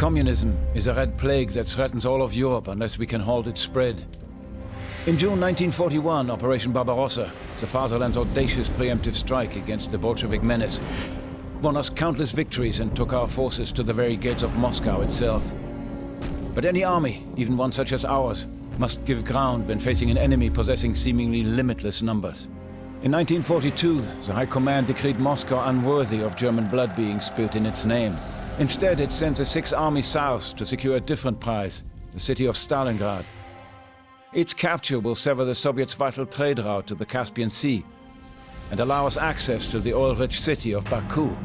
Communism is a red plague that threatens all of Europe unless we can halt its spread. In June 1941, Operation Barbarossa, the fatherland's audacious preemptive strike against the Bolshevik menace, won us countless victories and took our forces to the very gates of Moscow itself. But any army, even one such as ours, must give ground when facing an enemy possessing seemingly limitless numbers. In 1942, the High Command decreed Moscow unworthy of German blood being spilt in its name. Instead, it sent the Sixth Army south to secure a different prize, the city of Stalingrad. Its capture will sever the Soviets' vital trade route to the Caspian Sea and allow us access to the oil-rich city of Baku.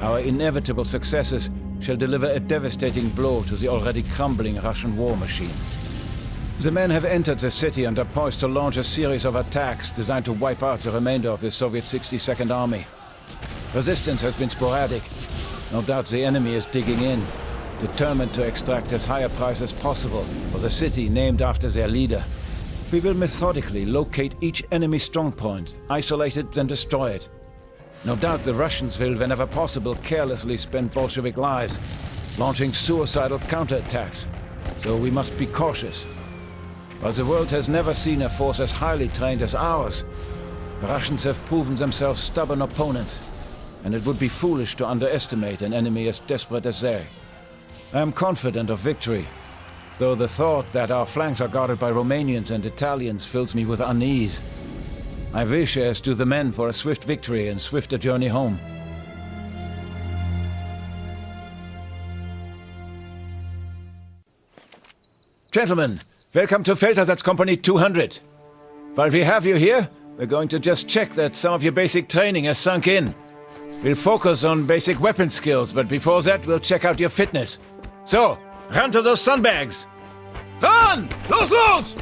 Our inevitable successes shall deliver a devastating blow to the already crumbling Russian war machine. The men have entered the city and are poised to launch a series of attacks designed to wipe out the remainder of the Soviet 62nd Army. Resistance has been sporadic. No doubt the enemy is digging in, determined to extract as high a price as possible for the city named after their leader. We will methodically locate each enemy strongpoint, isolate it, then destroy it. No doubt the Russians will, whenever possible, carelessly spend Bolshevik lives, launching suicidal counterattacks. So we must be cautious. While the world has never seen a force as highly trained as ours, the Russians have proven themselves stubborn opponents, and it would be foolish to underestimate an enemy as desperate as they. I am confident of victory, though the thought that our flanks are guarded by Romanians and Italians fills me with unease. I wish, as do the men, for a swift victory and swifter journey home. Gentlemen, welcome to Feldersatzkompanie 200. While we have you here, we're going to just check that some of your basic training has sunk in. We'll focus on basic weapon skills, but before that, we'll check out your fitness. So, run to those sandbags! Run! Los, los!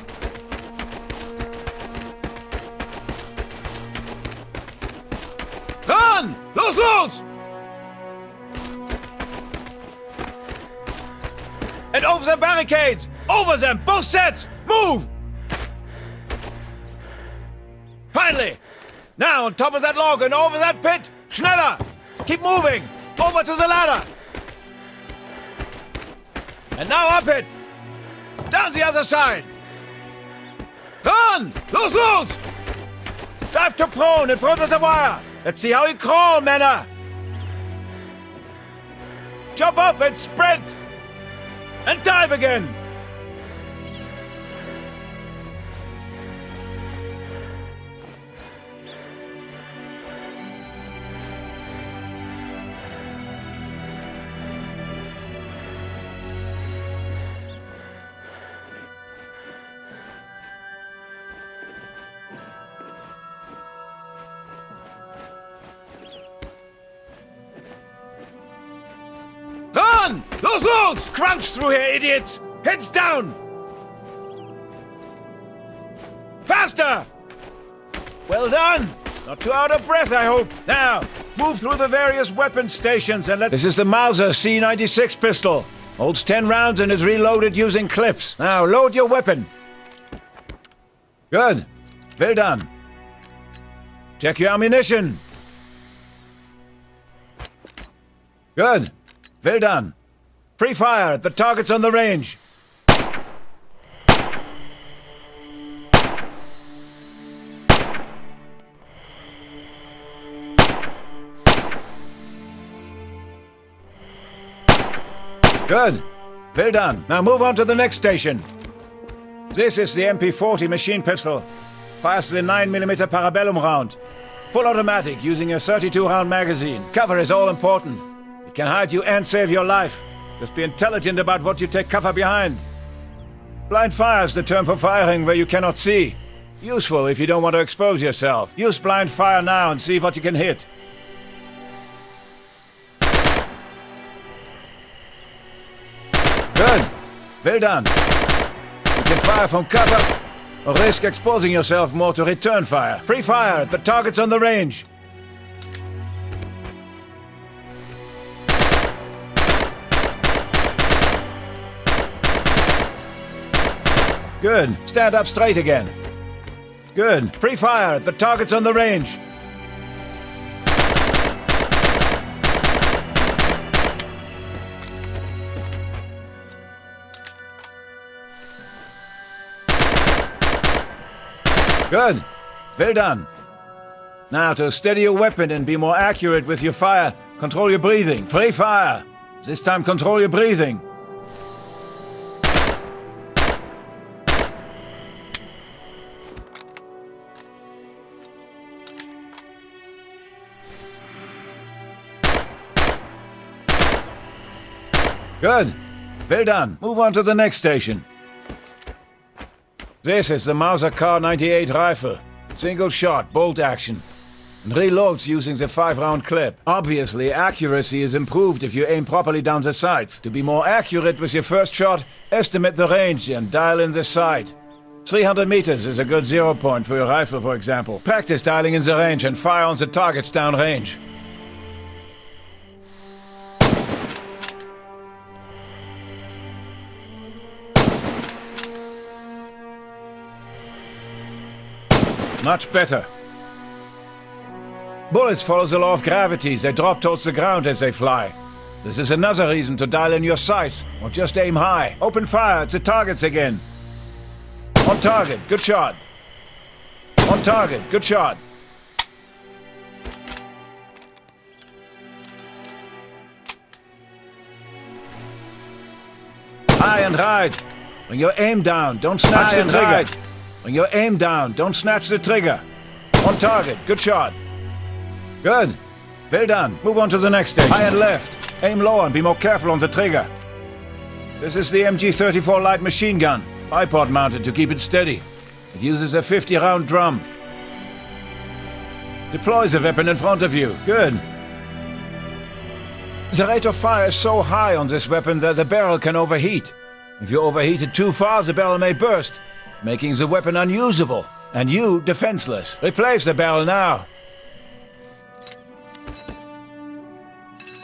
Run! Los, los! And over the barricades! Over them! Both sets! Move! Finally! Now on top of that log and over that pit! Schneller! Keep moving! Over to the ladder! And now up it! Down the other side! Run! Los, los! Dive to prone in front of the wire! Let's see how you crawl, Männer! Jump up and sprint! And dive again! Run! Los, los! Crunch through here, idiots! Heads down! Faster! Well done! Not too out of breath, I hope. Now, move through the various weapon stations and let... This is the Mauser C96 Pistol. Holds 10 rounds and is reloaded using clips. Now, load your weapon. Good. Well done. Check your ammunition. Good. Well done. Free fire at the targets on the range. Good. Well done. Now move on to the next station. This is the MP40 machine pistol. Fires the 9mm Parabellum round. Full automatic, using a 32-round magazine. Cover is all important. It can hide you and save your life. Just be intelligent about what you take cover behind. Blind fire is the term for firing where you cannot see. Useful if you don't want to expose yourself. Use blind fire now and see what you can hit. Good. Well done. You can fire from cover or risk exposing yourself more to return fire. Free fire at the targets on the range. Good. Stand up straight again. Good. Free fire at the targets on the range. Good. Well done. Now, to steady your weapon and be more accurate with your fire, control your breathing. Free fire. This time, control your breathing. Good. Well done. Move on to the next station. This is the Mauser Kar98 rifle. Single shot, bolt action. And reloads using the 5-round clip. Obviously, accuracy is improved if you aim properly down the sights. To be more accurate with your first shot, estimate the range and dial in the sight. 300 meters is a good 0 point for your rifle, for example. Practice dialing in the range and fire on the targets downrange. Much better. Bullets follow the law of gravity. They drop towards the ground as they fly. This is another reason to dial in your sights, or just aim high. Open fire at the targets again. On target, good shot. On target, good shot. High and right. Bring your aim down, don't snatch the trigger. Right. Bring your aim down, don't snatch the trigger. On target, good shot. Good. Well done. Move on to the next station. High and left. Aim low and be more careful on the trigger. This is the MG34 light machine gun. Bipod mounted to keep it steady. It uses a 50-round drum. Deploy the weapon in front of you. Good. The rate of fire is so high on this weapon that the barrel can overheat. If you overheat it too far, the barrel may burst, making the weapon unusable, and you defenseless. Replace the barrel now.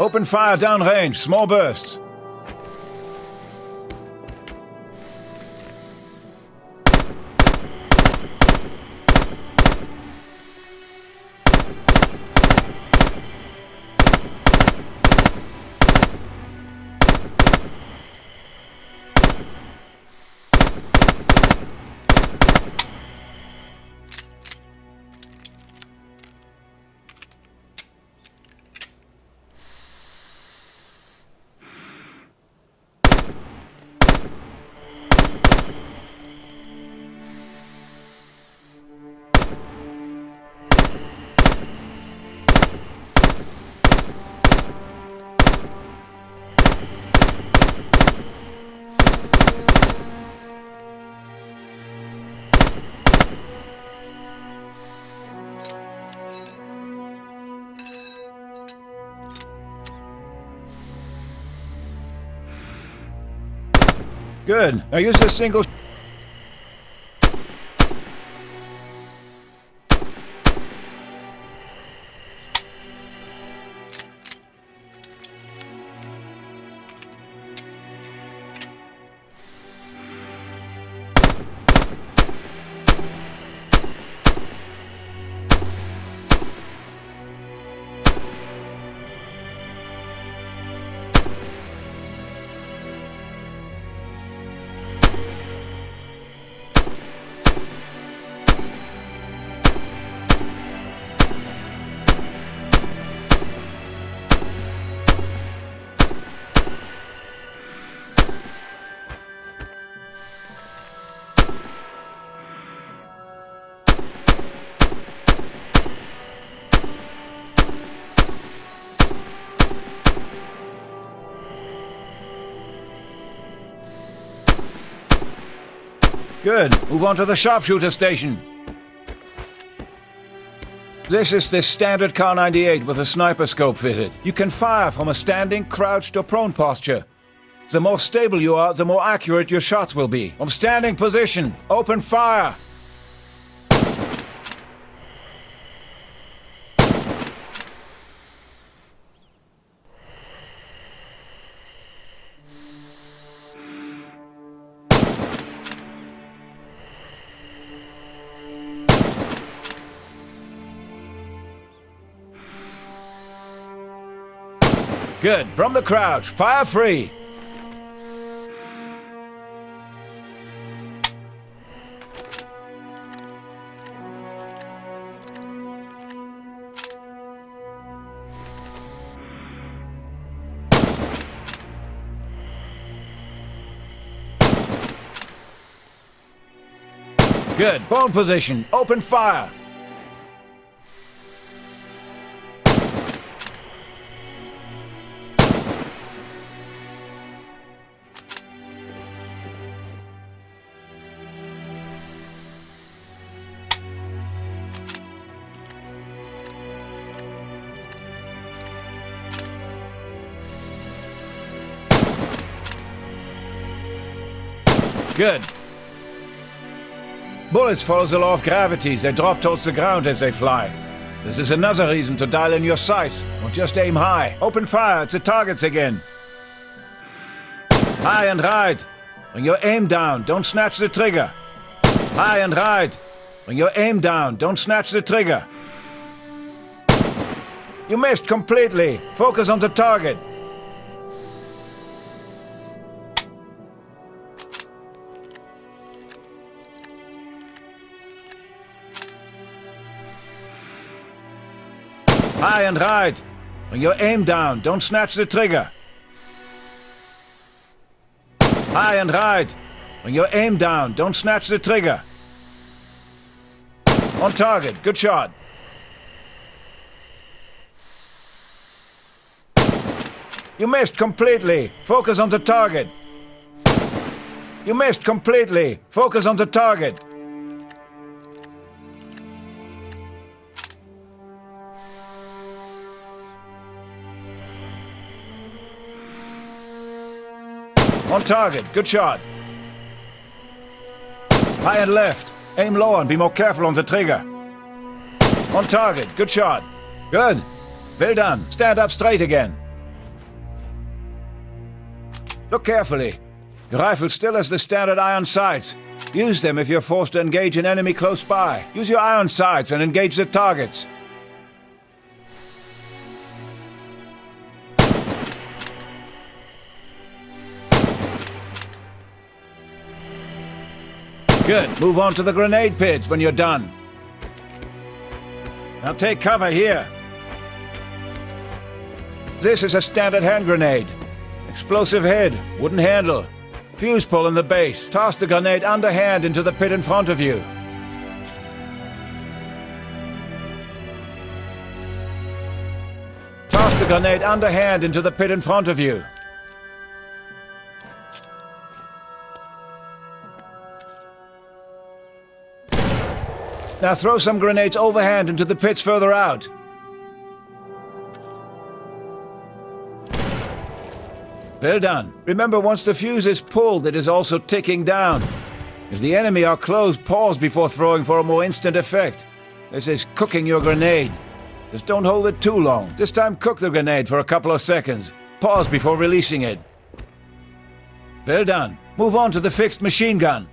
Open fire downrange, small bursts. Good. Now use this single... Good. Move on to the Sharpshooter station. This is the standard Kar98 with a sniper scope fitted. You can fire from a standing, crouched or prone posture. The more stable you are, the more accurate your shots will be. From standing position, open fire! Good. From the crouch, fire free. Good. Bone position. Open fire. Good. Bullets follow the law of gravity. They drop towards the ground as they fly. This is another reason to dial in your sights, or just aim high. Open fire at the targets again. High and right. Bring your aim down. Don't snatch the trigger. High and right. Bring your aim down. Don't snatch the trigger. You missed completely. Focus on the target. High and right. Bring your aim down. Don't snatch the trigger. High and right. Bring your aim down. Don't snatch the trigger. On target. Good shot. You missed completely. Focus on the target. You missed completely. Focus on the target. On target. Good shot. High and left. Aim low and be more careful on the trigger. On target. Good shot. Good. Well done. Stand up straight again. Look carefully. Your rifle still has the standard iron sights. Use them if you're forced to engage an enemy close by. Use your iron sights and engage the targets. Good. Move on to the grenade pits when you're done. Now take cover here. This is a standard hand grenade. Explosive head, wooden handle. Fuse pull in the base. Toss the grenade underhand into the pit in front of you. Toss the grenade underhand into the pit in front of you. Now throw some grenades overhand into the pits further out. Well done. Remember, once the fuse is pulled, it is also ticking down. If the enemy are close, pause before throwing for a more instant effect. This is cooking your grenade. Just don't hold it too long. This time cook the grenade for a couple of seconds. Pause before releasing it. Well done. Move on to the fixed machine gun.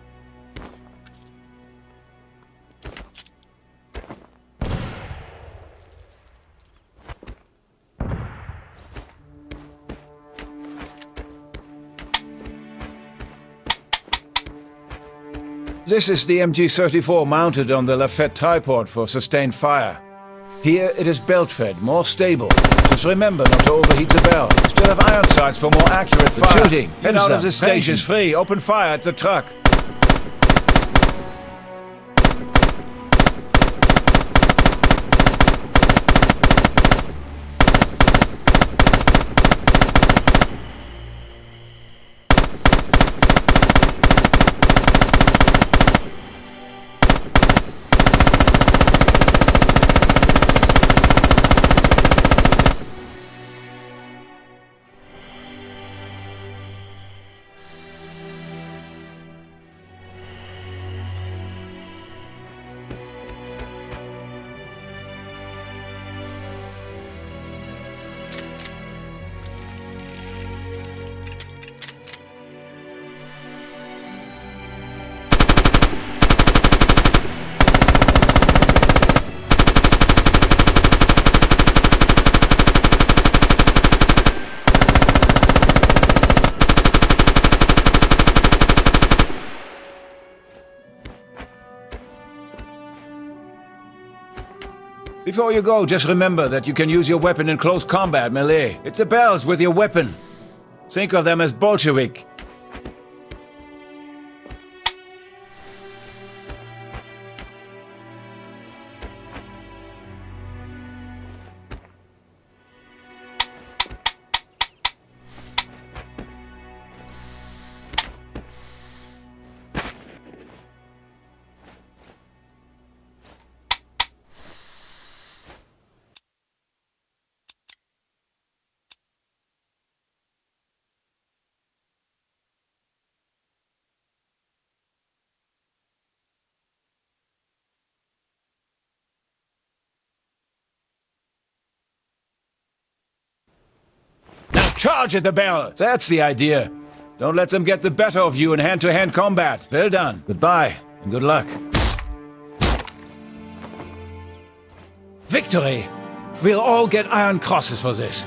This is the MG34 mounted on the Lafette tripod for sustained fire. Here it is belt-fed, more stable. Just remember not to overheat the bell. Still have iron sights for more accurate fire. Shooting. Head out of the station. Is free. Open fire at the truck. Before you go, just remember that you can use your weapon in close combat, melee. It's the bells with your weapon. Think of them as Bolshevik. Charge at the barrel! That's the idea. Don't let them get the better of you in hand-to-hand combat. Well done. Goodbye, and good luck. Victory! We'll all get Iron Crosses for this.